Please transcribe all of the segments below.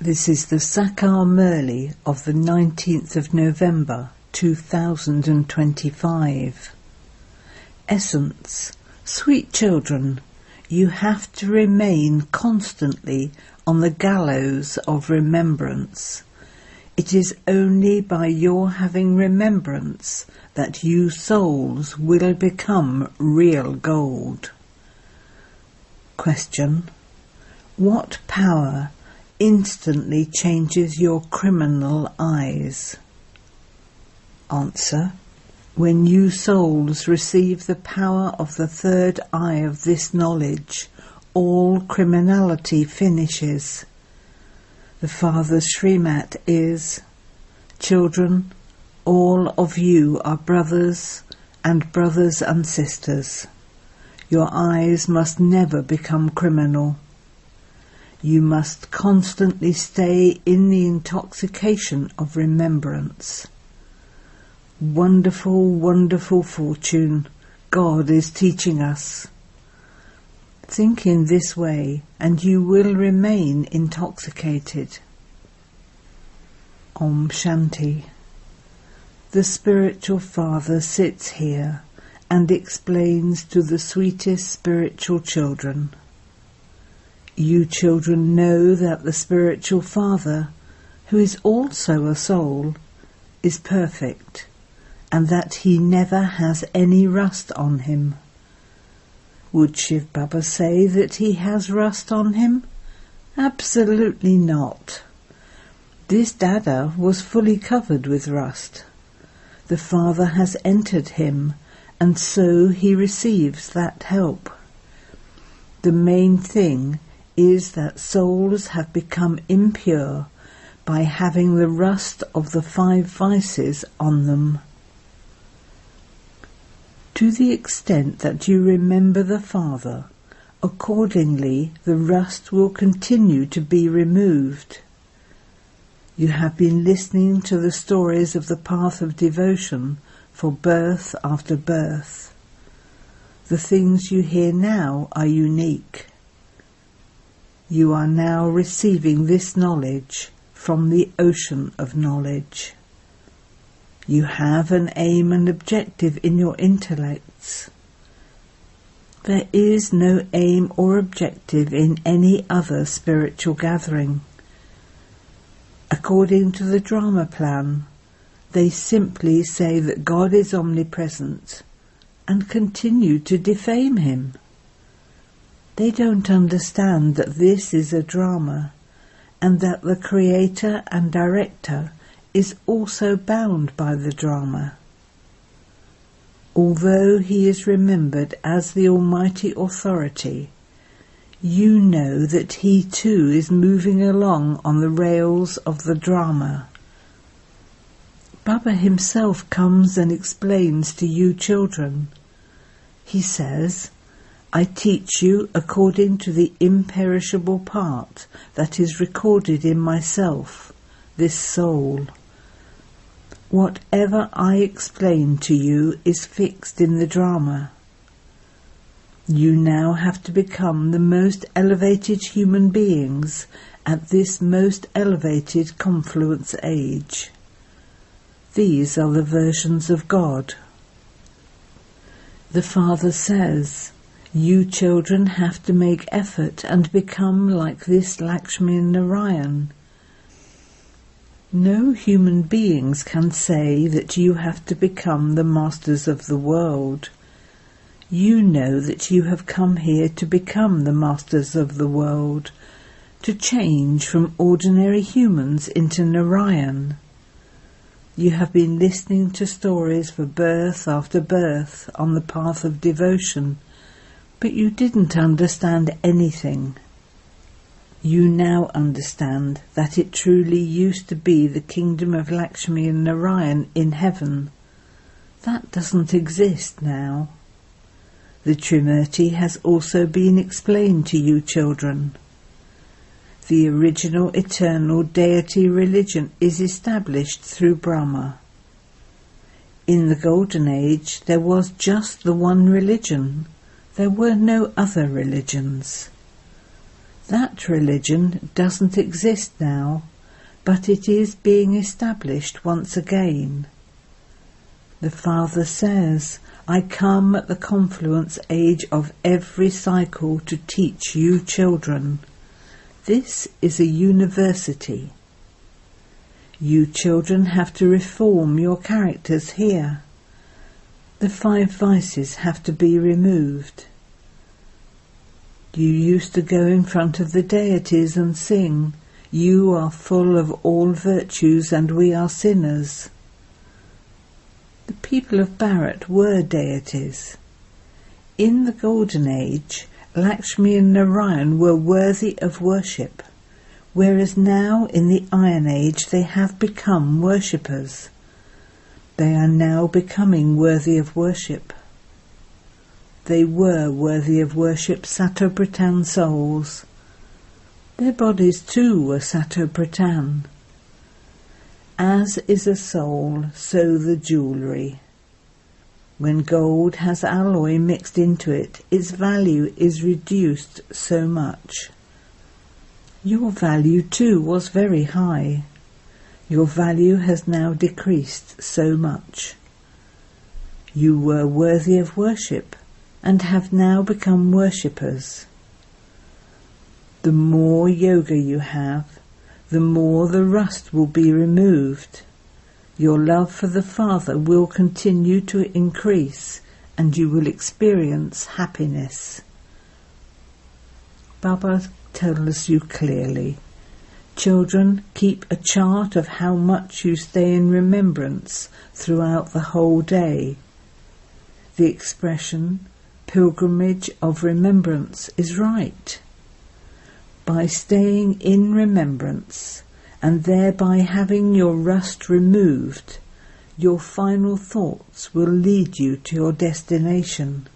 This is the Sakar Murli of the 19th of November 2025. Essence. Sweet children, you have to remain constantly on the gallows of remembrance. It is only by your having remembrance that you souls will become real gold. Question. What power instantly changes your criminal eyes? Answer. When you souls receive the power of the third eye of this knowledge, all criminality finishes. The Father's Srimat is, children, all of you are brothers and sisters. Your eyes must never become criminal. You must constantly stay in the intoxication of remembrance. Wonderful, wonderful fortune God is teaching us. Think in this way and you will remain intoxicated. Om Shanti. The spiritual father sits here and explains to the sweetest spiritual children. You children know that the spiritual father, who is also a soul, is perfect, and that he never has any rust on him. Would Shiv Baba say that he has rust on him? Absolutely not. This dada was fully covered with rust. The Father has entered him, and so he receives that help. The main thing is that souls have become impure by having the rust of the 5 vices on them. To the extent that you remember the Father, accordingly the rust will continue to be removed. You have been listening to the stories of the path of devotion for birth after birth. The things you hear now are unique. You are now receiving this knowledge from the ocean of knowledge. You have an aim and objective in your intellects. There is no aim or objective in any other spiritual gathering. According to the drama plan, they simply say that God is omnipresent and continue to defame him. They don't understand that this is a drama and that the creator and director is also bound by the drama. Although he is remembered as the Almighty Authority, you know that he too is moving along on the rails of the drama. Baba himself comes and explains to you children. He says, I teach you according to the imperishable part that is recorded in myself, this soul. Whatever I explain to you is fixed in the drama. You now have to become the most elevated human beings at this most elevated confluence age. These are the versions of God. The Father says, you children have to make effort and become like this Lakshmi and Narayan. No human beings can say that you have to become the masters of the world. You know that you have come here to become the masters of the world, to change from ordinary humans into Narayan. You have been listening to stories for birth after birth on the path of devotion, but you didn't understand anything. You now understand that it truly used to be the kingdom of Lakshmi and Narayan in heaven. That doesn't exist now. The Trimurti has also been explained to you children. The original eternal deity religion is established through Brahma. In the Golden Age there was just the one religion. There were no other religions. That religion doesn't exist now, but it is being established once again. The Father says, I come at the confluence age of every cycle to teach you children. This is a university. You children have to reform your characters here. The 5 vices have to be removed. You used to go in front of the deities and sing, you are full of all virtues and we are sinners. The people of Bharat were deities. In the Golden Age, Lakshmi and Narayan were worthy of worship, whereas now in the Iron Age they have become worshippers. They are now becoming worthy of worship. They were worthy of worship Sato-Britan souls. Their bodies too were Sato-Britan. As is a soul, so the jewellery. When gold has alloy mixed into it, its value is reduced so much. Your value too was very high. Your value has now decreased so much. You were worthy of worship and have now become worshippers. The more yoga you have, the more the rust will be removed. Your love for the Father will continue to increase and you will experience happiness. Baba tells you clearly, children, keep a chart of how much you stay in remembrance throughout the whole day. The expression, pilgrimage of remembrance, is right. By staying in remembrance and thereby having your rust removed, your final thoughts will lead you to your destination.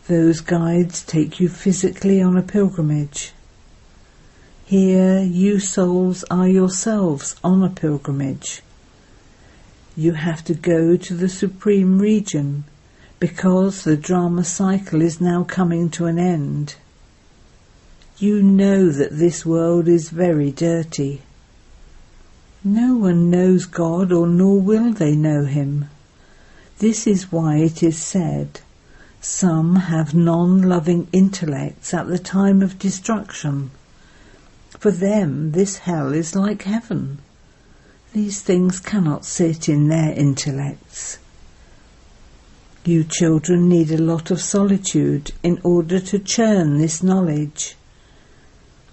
Those guides take you physically on a pilgrimage. Here you souls are yourselves on a pilgrimage. You have to go to the supreme region because the drama cycle is now coming to an end. You know that this world is very dirty. No one knows God, or nor will they know him. This is why it is said, some have non-loving intellects at the time of destruction. For them this hell is like heaven. These things cannot sit in their intellects. You children need a lot of solitude in order to churn this knowledge.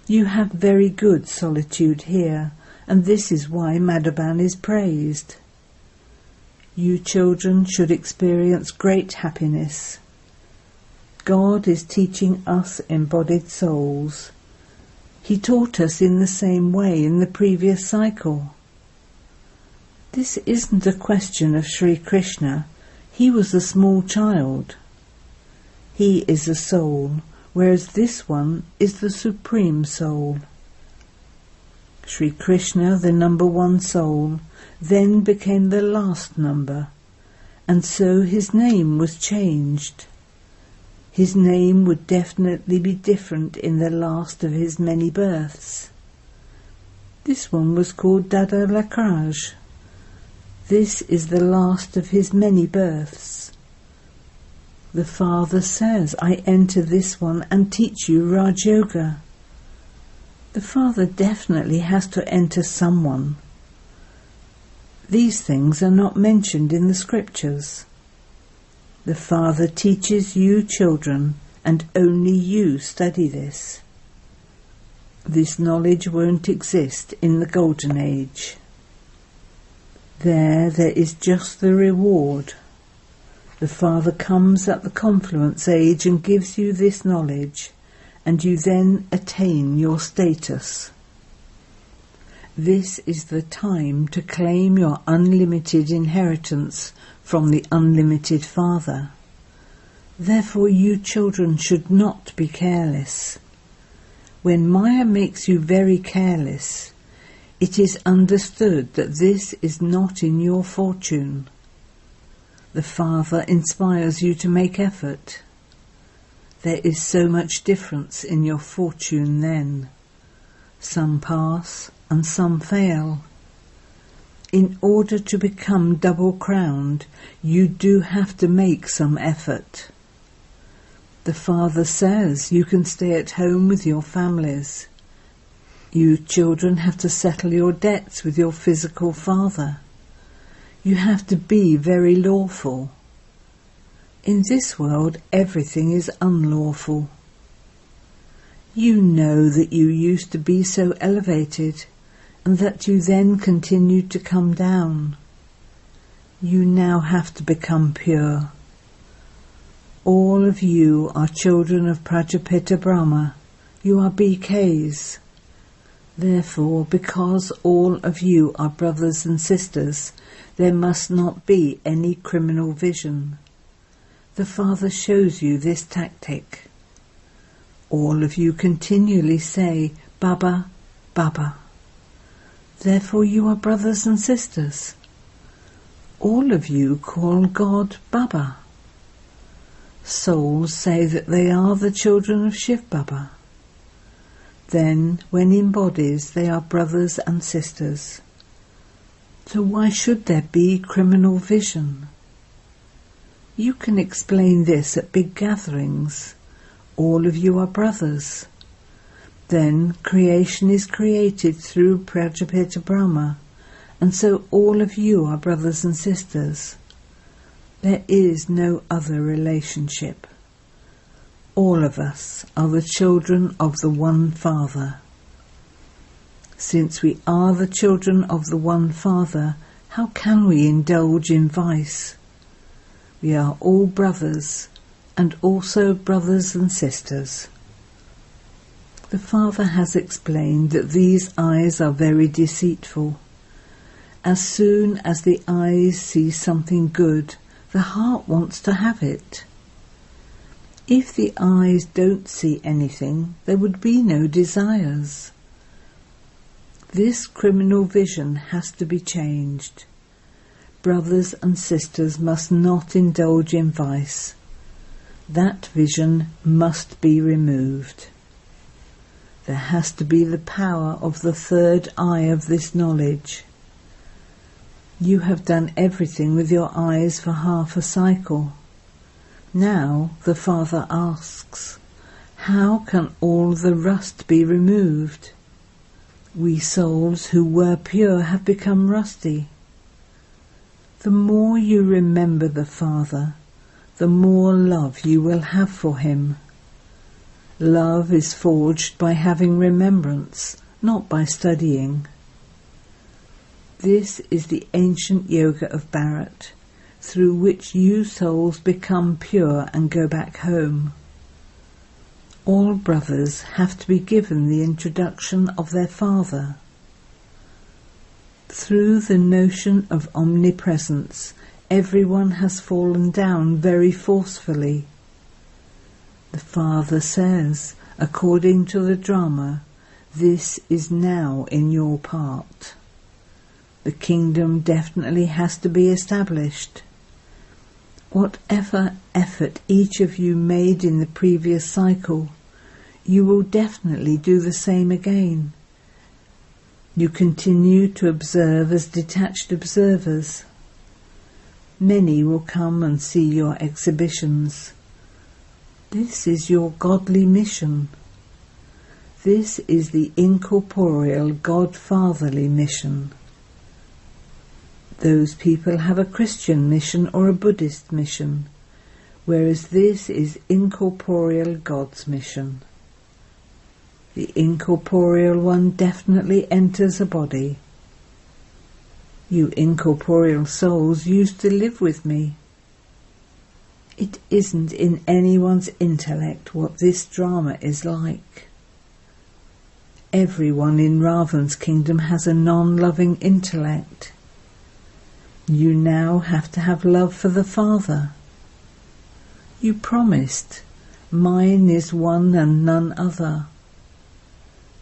You have very good solitude here, and this is why Madhavan is praised. You children should experience great happiness. God is teaching us embodied souls. He taught us in the same way in the previous cycle. This isn't a question of Sri Krishna. He was a small child. He is a soul, whereas this one is the Supreme Soul. Sri Krishna, the number 1 soul, then became the last number, and so his name was changed. His name would definitely be different in the last of his many births. This one was called Dada Lakraj. This is the last of his many births. The Father says, I enter this one and teach you Raj Yoga. The Father definitely has to enter someone. These things are not mentioned in the scriptures. The Father teaches you children, and only you study this. This knowledge won't exist in the Golden Age. There is just the reward. The Father comes at the confluence age and gives you this knowledge, and you then attain your status. This is the time to claim your unlimited inheritance from the unlimited Father. Therefore you children should not be careless. When Maya makes you very careless, it is understood that this is not in your fortune. The Father inspires you to make effort. There is so much difference in your fortune then. Some pass and some fail. In order to become double-crowned, you do have to make some effort. The Father says you can stay at home with your families. You children have to settle your debts with your physical father. You have to be very lawful. In this world, everything is unlawful. You know that you used to be so elevated, and that you then continued to come down. You now have to become pure. All of you are children of Prajapita Brahma. You are BKs. Therefore, because all of you are brothers and sisters, there must not be any criminal vision. The Father shows you this tactic. All of you continually say, Baba, Baba. Therefore you are brothers and sisters. All of you call God Baba. Souls say that they are the children of Shiv Baba. Then, when in bodies, they are brothers and sisters. So why should there be criminal vision? You can explain this at big gatherings. All of you are brothers. Then creation is created through Prajapita Brahma, and so all of you are brothers and sisters. There is no other relationship. All of us are the children of the one Father. Since we are the children of the one Father, how can we indulge in vice? We are all brothers, and also brothers and sisters. The Father has explained that these eyes are very deceitful. As soon as the eyes see something good, the heart wants to have it. If the eyes don't see anything, there would be no desires. This criminal vision has to be changed. Brothers and sisters must not indulge in vice. That vision must be removed. There has to be the power of the third eye of this knowledge. You have done everything with your eyes for half a cycle. Now the Father asks, how can all the rust be removed? We souls who were pure have become rusty. The more you remember the Father, the more love you will have for him. Love is forged by having remembrance, not by studying. This is the ancient yoga of Bharat, through which you souls become pure and go back home. All brothers have to be given the introduction of their Father. Through the notion of omnipresence, everyone has fallen down very forcefully. The Father says, according to the drama, this is now in your part. The kingdom definitely has to be established. Whatever effort each of you made in the previous cycle, you will definitely do the same again. You continue to observe as detached observers. Many will come and see your exhibitions. This is your godly mission. This is the incorporeal God-fatherly mission. Those people have a Christian mission or a Buddhist mission, whereas this is incorporeal God's mission. The incorporeal one definitely enters a body. You incorporeal souls used to live with me. It isn't in anyone's intellect what this drama is like. Everyone in Ravan's kingdom has a non-loving intellect. You now have to have love for the Father. You promised, mine is one and none other.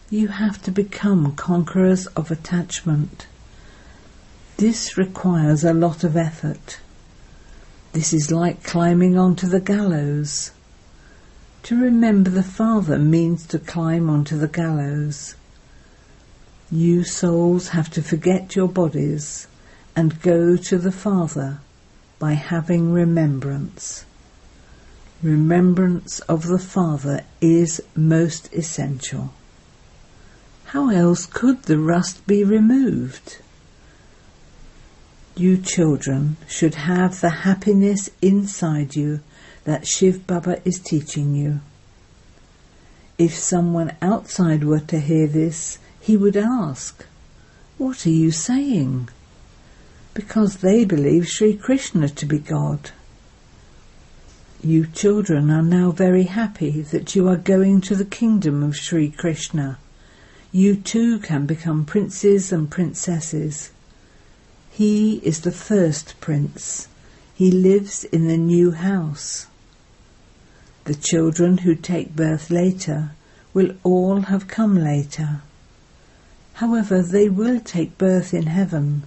You have to become conquerors of attachment. This requires a lot of effort. This is like climbing onto the gallows. To remember the Father means to climb onto the gallows. You souls have to forget your bodies and go to the Father by having remembrance. Remembrance of the Father is most essential. How else could the rust be removed? You children should have the happiness inside you that Shiv Baba is teaching you. If someone outside were to hear this, he would ask, "What are you saying?" Because they believe Sri Krishna to be God. You children are now very happy that you are going to the kingdom of Sri Krishna. You too can become princes and princesses. He is the first prince. He lives in the new house. The children who take birth later will all have come later. However, they will take birth in heaven.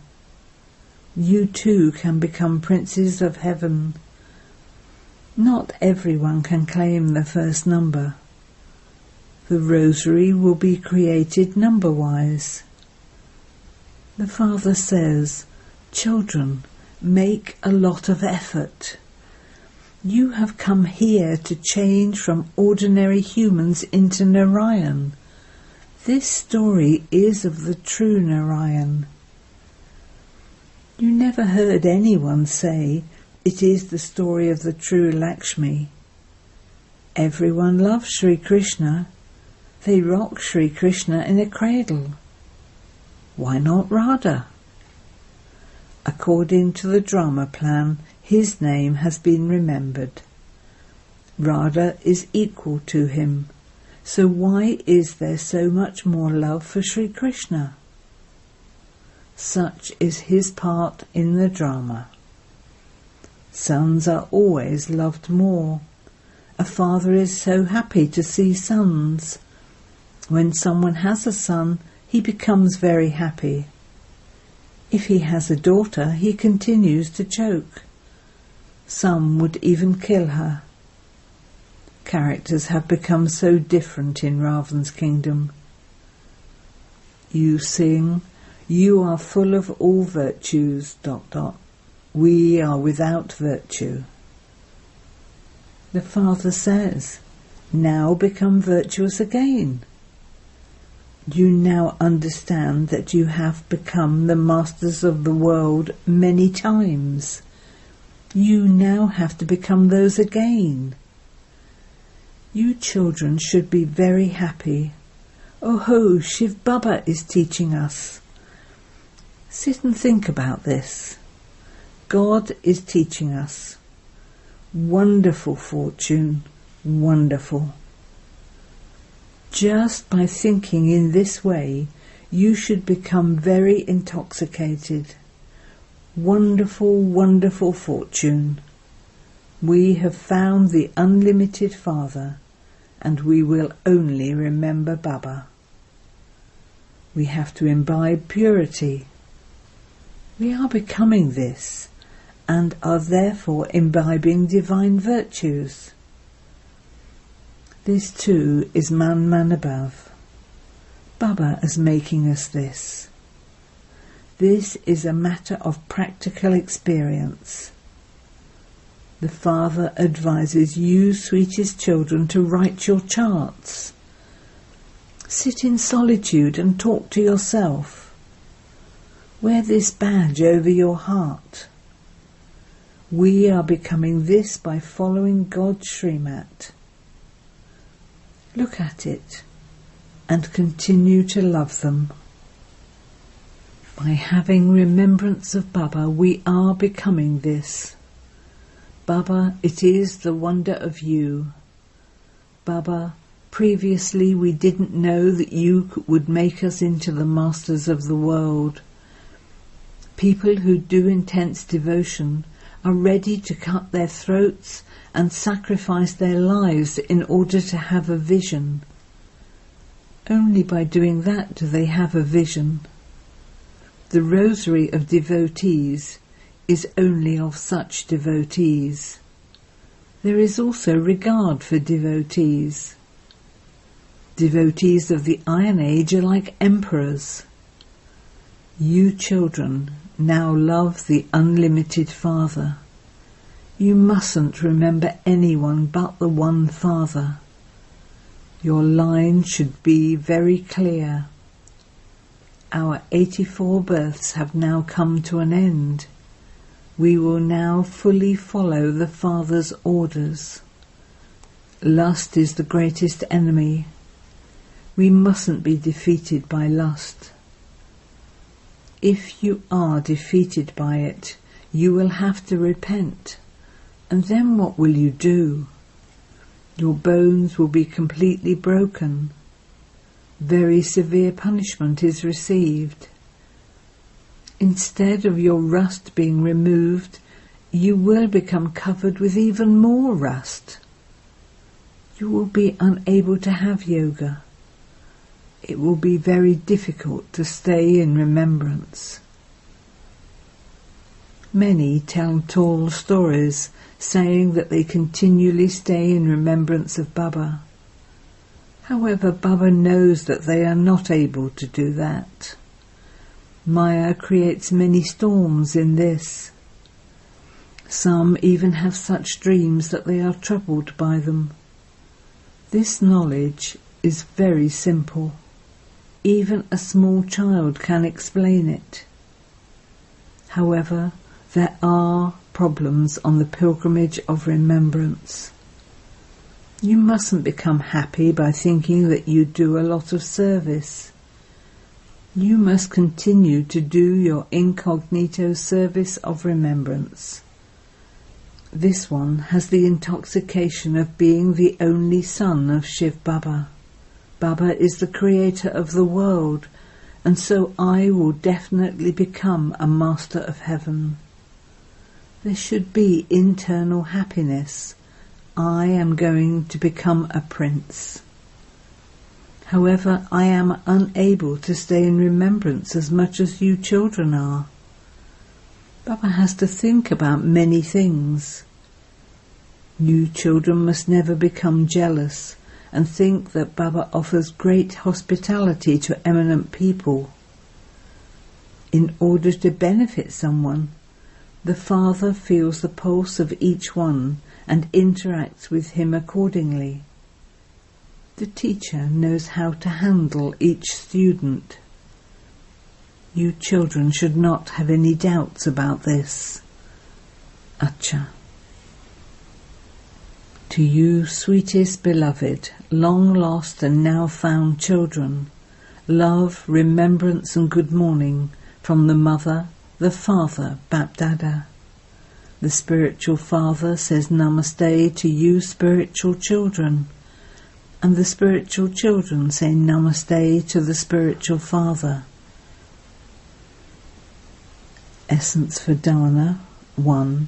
You too can become princes of heaven. Not everyone can claim the first number. The rosary will be created number-wise. The Father says, "Children, make a lot of effort. You have come here to change from ordinary humans into Narayan. This story is of the true Narayan." You never heard anyone say, "It is the story of the true Lakshmi." Everyone loves Sri Krishna. They rock Sri Krishna in a cradle. Why not Radha? According to the drama plan, his name has been remembered. Radha is equal to him, so why is there so much more love for Sri Krishna? Such is his part in the drama. Sons are always loved more. A father is so happy to see sons. When someone has a son, he becomes very happy. If he has a daughter, he continues to choke. Some would even kill her. Characters have become so different in Ravan's kingdom. You sing, "You are full of all virtues, ... We are without virtue." The Father says, "Now become virtuous again." You now understand that you have become the masters of the world many times. You now have to become those again. You children should be very happy. Oh ho, Shiv Baba is teaching us. Sit and think about this. God is teaching us. Wonderful fortune, wonderful. Just by thinking in this way, you should become very intoxicated. Wonderful, wonderful fortune. We have found the unlimited Father, and we will only remember Baba. We have to imbibe purity. We are becoming this, and are therefore imbibing divine virtues. This too is man above. Baba is making us this. This is a matter of practical experience. The Father advises you, sweetest children, to write your charts. Sit in solitude and talk to yourself. Wear this badge over your heart. We are becoming this by following God's Srimat. Look at it and continue to love them. By having remembrance of Baba, we are becoming this. Baba, it is the wonder of you. Baba, previously we didn't know that you would make us into the masters of the world. People who do intense devotion are ready to cut their throats and sacrifice their lives in order to have a vision. Only by doing that do they have a vision. The rosary of devotees is only of such devotees. There is also regard for devotees. Devotees of the Iron Age are like emperors. You children now love the unlimited Father. You mustn't remember anyone but the one Father. Your line should be very clear. Our 84 births have now come to an end. We will now fully follow the Father's orders. Lust is the greatest enemy. We mustn't be defeated by lust. If you are defeated by it, you will have to repent. And then what will you do? Your bones will be completely broken. Very severe punishment is received. Instead of your rust being removed, you will become covered with even more rust. You will be unable to have yoga. It will be very difficult to stay in remembrance. Many tell tall stories saying that they continually stay in remembrance of Baba. However, Baba knows that they are not able to do that. Maya creates many storms in this. Some even have such dreams that they are troubled by them. This knowledge is very simple. Even a small child can explain it. However, there are problems on the pilgrimage of remembrance. You mustn't become happy by thinking that you do a lot of service. You must continue to do your incognito service of remembrance. This one has the intoxication of being the only son of Shiv Baba. Baba is the creator of the world, and so I will definitely become a master of heaven. There should be internal happiness. I am going to become a prince. However, I am unable to stay in remembrance as much as you children are. Baba has to think about many things. You children must never become jealous and think that Baba offers great hospitality to eminent people. In order to benefit someone, the Father feels the pulse of each one and interacts with him accordingly. The teacher knows how to handle each student. You children should not have any doubts about this. Acha. To you, sweetest beloved, long lost and now found children, love, remembrance and good morning from the Mother, the Father, Bapdada. The spiritual Father says Namaste to you spiritual children, and the spiritual children say Namaste to the spiritual Father. Essence for Dana 1.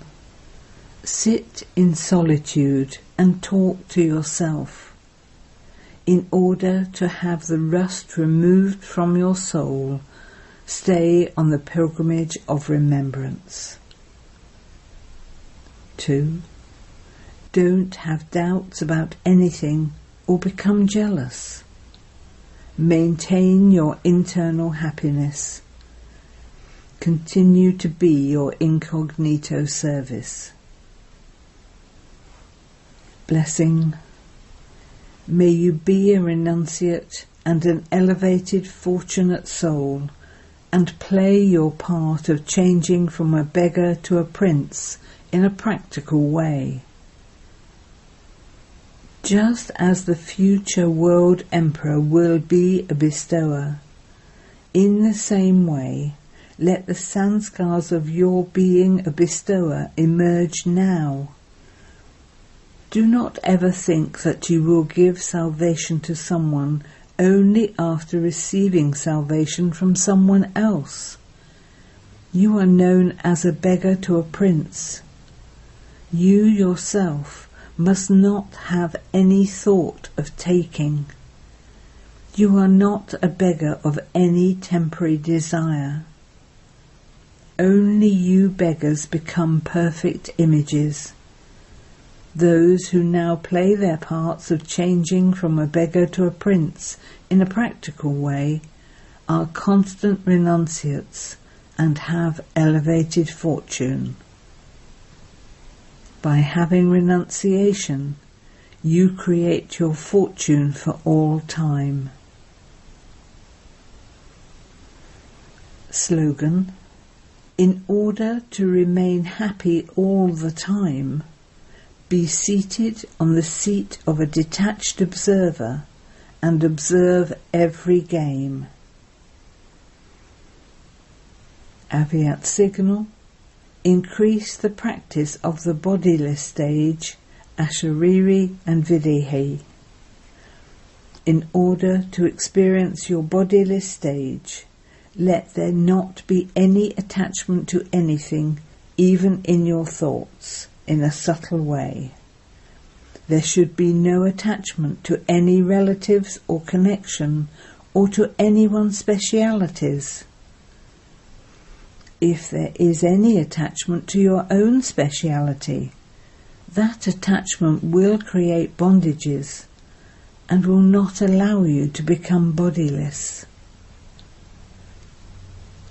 Sit in solitude and talk to yourself. In order to have the rust removed from your soul, stay on the pilgrimage of remembrance. 2. Don't have doubts about anything or become jealous. Maintain your internal happiness. Continue to be your incognito service. Blessing. May you be a renunciate and an elevated, fortunate soul, and play your part of changing from a beggar to a prince in a practical way. Just as the future world emperor will be a bestower, in the same way, let the sanskars of your being a bestower emerge now. Do not ever think that you will give salvation to someone only after receiving salvation from someone else. You are known as a beggar to a prince. You yourself must not have any thought of taking. You are not a beggar of any temporary desire. Only you beggars become perfect images. Those who now play their parts of changing from a beggar to a prince in a practical way are constant renunciates and have elevated fortune. By having renunciation, you create your fortune for all time. Slogan: in order to remain happy all the time, be seated on the seat of a detached observer and observe every game. Avyat signal: increase the practice of the bodiless stage, Ashariri and Videhi. In order to experience your bodiless stage, let there not be any attachment to anything, even in your thoughts, in a subtle way. There should be no attachment to any relatives or connection, or to anyone's specialities. If there is any attachment to your own speciality, that attachment will create bondages and will not allow you to become bodiless.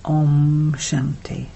Om Shanti.